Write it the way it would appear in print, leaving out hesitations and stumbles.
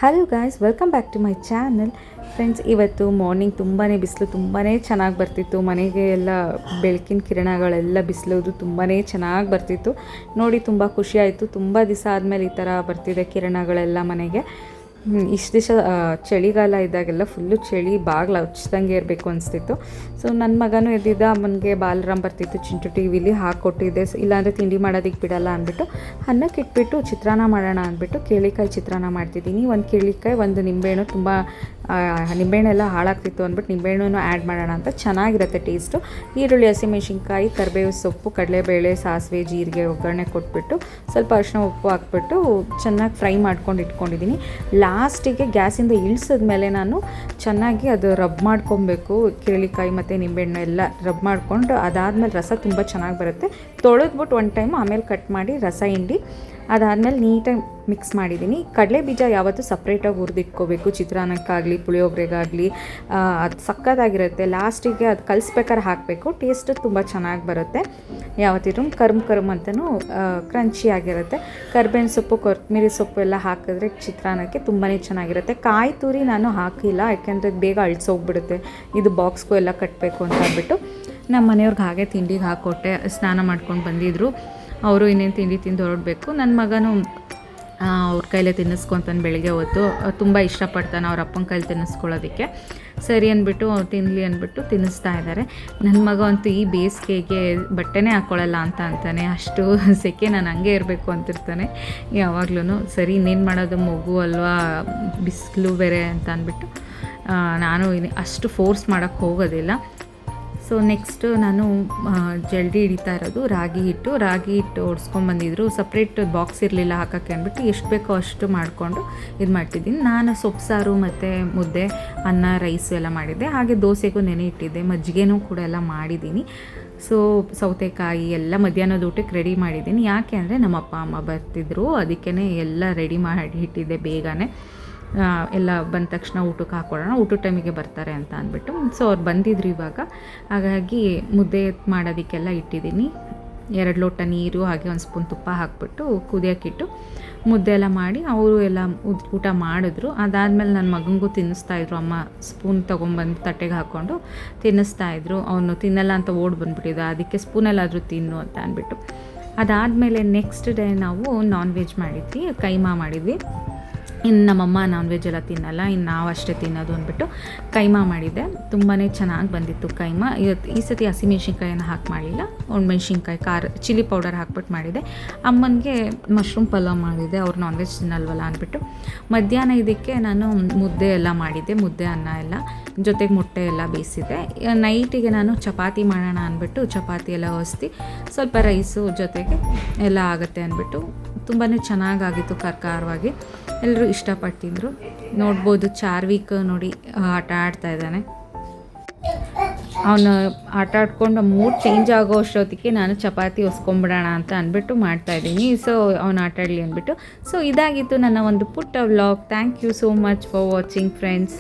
Hello guys, welcome back to my channel. Friends, ಇವತ್ತು morning ತುಂಬಾ ಬಿಸಿಲು ತುಂಬಾ ಚೆನ್ನಾಗಿ ಬರ್ತಿತ್ತು. ಮನೆಗೆ ಎಲ್ಲ ಬೆಳಕಿನ ಕಿರಣಗಳೆಲ್ಲ ಬಿಸಿಲೋದು ತುಂಬಾ ಚೆನ್ನಾಗಿ ಬರ್ತಿತ್ತು. ನೋಡಿ ತುಂಬ ಖುಷಿ ಆಯಿತು. ತುಂಬ ದಿವಸ ಆದಮೇಲೆ ಈ ಥರ ಬರ್ತಿದೆ ಕಿರಣಗಳೆಲ್ಲ ಮನೆಗೆ. ಇಷ್ಟು ದಿವಸ ಚಳಿಗಾಲ ಇದ್ದಾಗೆಲ್ಲ ಫುಲ್ಲು ಚಳಿ ಬಾಗಿಲು ಹಚ್ಚಿದಂಗೆ ಇರಬೇಕು ಅನಿಸ್ತಿತ್ತು. ಸೊ ನನ್ನ ಮಗನೂ ಎದ್ದಿದ್ದ, ಅವನಿಗೆ ಬಾಲರಾಮ್ ಬರ್ತಿತ್ತು ಚಿಂಟು ಟಿ ವಿಲಿ ಹಾಕ್ಕೊಟ್ಟಿದ್ದೆ. ಇಲ್ಲಾಂದರೆ ತಿಂಡಿ ಮಾಡೋದಕ್ಕೆ ಬಿಡಲ್ಲ ಅಂದ್ಬಿಟ್ಟು ಅನ್ನಕ್ಕೆ ಇಟ್ಬಿಟ್ಟು ಚಿತ್ರಾನ್ನ ಮಾಡೋಣ ಅಂದ್ಬಿಟ್ಟು ಕೇಳಿಕಾಯಿ ಚಿತ್ರಾನ್ನ ಮಾಡ್ತಿದ್ದೀನಿ. ಒಂದು ಕೇಳಿಕಾಯಿ, ಒಂದು ನಿಂಬೆಹಣ್ಣು, ತುಂಬ ನಿಂಬೆಹಣ್ಣೆಲ್ಲ ಹಾಳಾಗ್ತಿತ್ತು ಅಂದ್ಬಿಟ್ಟು ನಿಂಬೆಹಣ್ಣು ಆ್ಯಡ್ ಮಾಡೋಣ ಅಂತ. ಚೆನ್ನಾಗಿರುತ್ತೆ ಟೇಸ್ಟು. ಈರುಳ್ಳಿ, ಹಸಿಮೆಣಸಿನ್ಕಾಯಿ, ಕರಿಬೇವು ಸೊಪ್ಪು, ಕಡಲೆಬೇಳೆ, ಸಾಸಿವೆ, ಜೀರಿಗೆ ಒಗ್ಗರಣೆ ಕೊಟ್ಬಿಟ್ಟು ಸ್ವಲ್ಪ ಅರಿಶಿನ ಉಪ್ಪು ಹಾಕ್ಬಿಟ್ಟು ಚೆನ್ನಾಗಿ ಫ್ರೈ ಮಾಡ್ಕೊಂಡು ಇಟ್ಕೊಂಡಿದ್ದೀನಿ. ಲಾಸ್ಟಿಗೆ ಗ್ಯಾಸಿಂದ ಇಳಿಸಿದ್ಮೇಲೆ ನಾನು ಚೆನ್ನಾಗಿ ಅದು ರಬ್ ಮಾಡ್ಕೊಬೇಕು. ಕೇಳಿಕಾಯಿ ಮತ್ತು ನಿಂಬೆಹಣ್ಣು ಎಲ್ಲ ರಬ್ ಮಾಡಿಕೊಂಡು ಅದಾದಮೇಲೆ ರಸ ತುಂಬ ಚೆನ್ನಾಗಿ ಬರುತ್ತೆ. ತೊಳೆದ್ಬಿಟ್ಟು ಒಂದು ಟೈಮ್ ಆಮೇಲೆ ಕಟ್ ಮಾಡಿ ರಸ ಹಿಂಡಿ ಅದಾದಮೇಲೆ ನೀಟಾಗಿ ಮಿಕ್ಸ್ ಮಾಡಿದ್ದೀನಿ. ಕಡಲೆ ಬೀಜ ಯಾವತ್ತೂ ಸಪ್ರೇಟಾಗಿ ಹುರಿದಿಟ್ಕೋಬೇಕು. ಚಿತ್ರಾನ್ನಕ್ಕಾಗಲಿ ಪುಳಿಯೋಗರೆಗಾಗಲಿ ಅದು ಸಕ್ಕತ್ತಾಗಿರುತ್ತೆ. ಲಾಸ್ಟಿಗೆ ಅದು ಕಲಿಸ್ಬೇಕಾದ್ರೆ ಹಾಕಬೇಕು. ಟೇಸ್ಟ್ ತುಂಬ ಚೆನ್ನಾಗಿ ಬರುತ್ತೆ. ಯಾವತ್ತಿದ್ರೂ ಕರ್ಮ್ ಅಂತಲೂ ಕ್ರಂಚಿಯಾಗಿರುತ್ತೆ. ಕರ್ಬೇವಿನ ಸೊಪ್ಪು, ಕೊತ್ತಂಬರಿ ಸೊಪ್ಪು ಎಲ್ಲ ಹಾಕಿದ್ರೆ ಚಿತ್ರಾನ್ನಕ್ಕೆ ತುಂಬಾ ಚೆನ್ನಾಗಿರುತ್ತೆ. ಕಾಯಿ ತುರಿ ನಾನು ಹಾಕಿಲ್ಲ, ಯಾಕೆಂದರೆ ಬೇಗ ಅಳಿಸೋಗ್ಬಿಡುತ್ತೆ. ಇದು ಬಾಕ್ಸ್ಗೂ ಎಲ್ಲ ಕಟ್ಟಬೇಕು ಅಂತ ಅಂದ್ಬಿಟ್ಟು ನಮ್ಮ ಮನೆಯವ್ರಿಗೆ ಹಾಗೆ ತಿಂಡಿಗೆ ಹಾಕ್ಕೊಟ್ಟೆ. ಸ್ನಾನ ಮಾಡ್ಕೊಂಡು ಬಂದಿದ್ದರು. ಅವರು ಇನ್ನೇನು ತಿಂಡಿ ತಿಂದು ಹೊರಡಬೇಕು. ನನ್ನ ಮಗನೂ ಅವ್ರ ಕೈಲೇ ತಿನ್ನಿಸ್ಕೊತಾನೆ. ಬೆಳಗ್ಗೆ ಹೊತ್ತು ತುಂಬ ಇಷ್ಟಪಡ್ತಾನೆ ಅವ್ರ ಅಪ್ಪನ ಕೈಲಿ ತಿನ್ನಿಸ್ಕೊಳ್ಳೋದಕ್ಕೆ. ಸರಿ ಅಂದ್ಬಿಟ್ಟು ಅವ್ರು ತಿನ್ನಲಿ ಅಂದ್ಬಿಟ್ಟು ತಿನ್ನಿಸ್ತಾ ಇದ್ದಾರೆ. ನನ್ನ ಮಗ ಅಂತೂ ಈ ಬೇಸಿಗೆಗೆ ಬಟ್ಟೆನೇ ಹಾಕ್ಕೊಳ್ಳಲ್ಲ ಅಂತ ಅಂತಾನೆ. ಅಷ್ಟು ಸೆಕೆ ನಾನು ಹಂಗೆ ಇರಬೇಕು ಅಂತಿರ್ತಾನೆ ಯಾವಾಗ್ಲೂ. ಸರಿ ಇನ್ನೇನು ಮಾಡೋದು, ಮಗು ಅಲ್ವಾ, ಬಿಸಿಲು ಬೇರೆ ಅಂತ ಅಂದ್ಬಿಟ್ಟು ನಾನು ಅಷ್ಟು ಫೋರ್ಸ್ ಮಾಡೋಕ್ಕೆ ಹೋಗೋದಿಲ್ಲ. ಸೊ ನೆಕ್ಸ್ಟು ನಾನು ಜಲ್ದಿ ಹಿಡಿತಾ ಇರೋದು ರಾಗಿ ಹಿಟ್ಟು ಓಡಿಸ್ಕೊಂಬಂದಿದ್ರು. ಸಪ್ರೇಟ್ ಬಾಕ್ಸ್ ಇರಲಿಲ್ಲ ಹಾಕೋಕ್ಕೆ ಅಂದ್ಬಿಟ್ಟು ಎಷ್ಟು ಬೇಕೋ ಅಷ್ಟು ಮಾಡಿಕೊಂಡು ಇದು ಮಾಡ್ತಿದ್ದೀನಿ. ನಾನು ಸೊಪ್ಪು ಸಾರು ಮತ್ತು ಮುದ್ದೆ, ಅನ್ನ, ರೈಸು ಎಲ್ಲ ಮಾಡಿದ್ದೆ. ಹಾಗೆ ದೋಸೆಗೂ ನೆನೆ ಇಟ್ಟಿದ್ದೆ. ಮಜ್ಜಿಗೆನೂ ಕೂಡ ಎಲ್ಲ ಮಾಡಿದ್ದೀನಿ. ಸೊ ಸೌತೆಕಾಯಿ ಎಲ್ಲ ಮಧ್ಯಾಹ್ನದ ಊಟಕ್ಕೆ ರೆಡಿ ಮಾಡಿದ್ದೀನಿ. ಯಾಕೆ ಅಂದರೆ ನಮ್ಮ ಅಪ್ಪ ಅಮ್ಮ ಬರ್ತಿದ್ರು, ಅದಕ್ಕೇ ಎಲ್ಲ ರೆಡಿ ಮಾಡಿ ಇಟ್ಟಿದ್ದೆ ಬೇಗನೆ. ಎಲ್ಲ ಬಂದ ತಕ್ಷಣ ಊಟಕ್ಕೆ ಹಾಕ್ಕೊಳ್ಳೋಣ, ಊಟದ ಟೈಮಿಗೆ ಬರ್ತಾರೆ ಅಂತ ಅಂದ್ಬಿಟ್ಟು. ಸೊ ಅವ್ರು ಬಂದಿದ್ರು ಇವಾಗ. ಹಾಗಾಗಿ ಮುದ್ದೆ ಮಾಡೋದಕ್ಕೆಲ್ಲ ಇಟ್ಟಿದ್ದೀನಿ. 2 ಲೋಟ ನೀರು, ಹಾಗೆ ಒಂದು ಸ್ಪೂನ್ ತುಪ್ಪ ಹಾಕ್ಬಿಟ್ಟು ಕುದಿಯೋಕ್ಕಿಟ್ಟು ಮುದ್ದೆ ಎಲ್ಲ ಮಾಡಿ ಅವರು ಎಲ್ಲ ಊಟ ಮಾಡಿದ್ರು. ಅದಾದಮೇಲೆ ನನ್ನ ಮಗನಿಗೂ ತಿನ್ನಿಸ್ತಾಯಿದ್ರು. ಅಮ್ಮ ಸ್ಪೂನ್ ತೊಗೊಂಬಂದು ತಟ್ಟೆಗೆ ಹಾಕ್ಕೊಂಡು ತಿನ್ನಿಸ್ತಾಯಿದ್ರು. ಅವನು ತಿನ್ನಲ್ಲ ಅಂತ ಓಡಿ ಬಂದುಬಿಟ್ಟಿದ್ದ, ಅದಕ್ಕೆ ಸ್ಪೂನಲ್ಲಾದರೂ ತಿನ್ನು ಅಂತ ಅಂದ್ಬಿಟ್ಟು. ಅದಾದಮೇಲೆ ನೆಕ್ಸ್ಟ್ ಡೇ ನಾವು ನಾನ್ ವೆಜ್ ಮಾಡಿದ್ವಿ, ಕೈಮಾ ಮಾಡಿದ್ವಿ. ಇನ್ನು ನಮ್ಮಮ್ಮ ನಾನ್ ವೆಜ್ ಎಲ್ಲ ತಿನ್ನಲ್ಲ, ಇನ್ನು ನಾವು ಅಷ್ಟೇ ತಿನ್ನೋದು ಅಂದ್ಬಿಟ್ಟು ಕೈಮಾ ಮಾಡಿದ್ದೆ. ತುಂಬಾ ಚೆನ್ನಾಗಿ ಬಂದಿತ್ತು ಕೈಮಾ. ಈ ಸತಿ ಹಸಿಮೆಣ್ಸಿನ್ಕಾಯನ್ನು ಹಾಕಿ ಮಾಡಿಲ್ಲ, ಒಣಮೆಣ್ಸಿನ್ಕಾಯಿ, ಚಿಲ್ಲಿ ಪೌಡರ್ ಹಾಕ್ಬಿಟ್ಟು ಮಾಡಿದೆ. ಅಮ್ಮನಿಗೆ ಮಶ್ರೂಮ್ ಪಲಾವ್ ಮಾಡಿದೆ, ಅವ್ರು ನಾನ್ ವೆಜ್ ತಿನ್ನಲ್ವಲ್ಲ ಅಂದ್ಬಿಟ್ಟು. ಮಧ್ಯಾಹ್ನ ಇದಕ್ಕೆ ನಾನು ಮುದ್ದೆ ಎಲ್ಲ ಮಾಡಿದ್ದೆ, ಮುದ್ದೆ ಅನ್ನ ಎಲ್ಲ ಜೊತೆಗೆ ಮೊಟ್ಟೆ ಎಲ್ಲ ಬೇಯಿಸಿದ್ದೆ. ನೈಟಿಗೆ ನಾನು ಚಪಾತಿ ಮಾಡೋಣ ಅಂದ್ಬಿಟ್ಟು ಚಪಾತಿ ಎಲ್ಲ ಹೊಸ್ತಿ ಸ್ವಲ್ಪ ರೈಸು ಜೊತೆಗೆ ಎಲ್ಲ ಆಗುತ್ತೆ ಅಂದ್ಬಿಟ್ಟು ತುಂಬಾ ಚೆನ್ನಾಗಾಗಿತ್ತು. ಖಾರವಾಗಿ ಎಲ್ಲರೂ ಇಷ್ಟಪಟ್ಟಿದ್ರು. ನೋಡ್ಬೋದು ಚಾರ್ವಿಕ್ ನೋಡಿ ಆಟ ಆಡ್ತಾ ಇದ್ದಾನೆ. ಅವನು ಆಟ ಆಡ್ಕೊಂಡು ಮೂಡ್ ಚೇಂಜ್ ಆಗೋ ಅಷ್ಟೊತ್ತಿಗೆ ನಾನು ಚಪಾತಿ ಹೊಸ್ಕೊಂಬಿಡೋಣ ಅಂತ ಅಂದ್ಬಿಟ್ಟು ಮಾಡ್ತಾಯಿದ್ದೀನಿ. ಸೊ ಅವನು ಆಟ ಆಡಲಿ ಅಂದ್ಬಿಟ್ಟು. ಸೊ ಇದಾಗಿತ್ತು ನನ್ನ ಒಂದು ಪುಟ್ಟ vlog. Thank you so much for watching friends.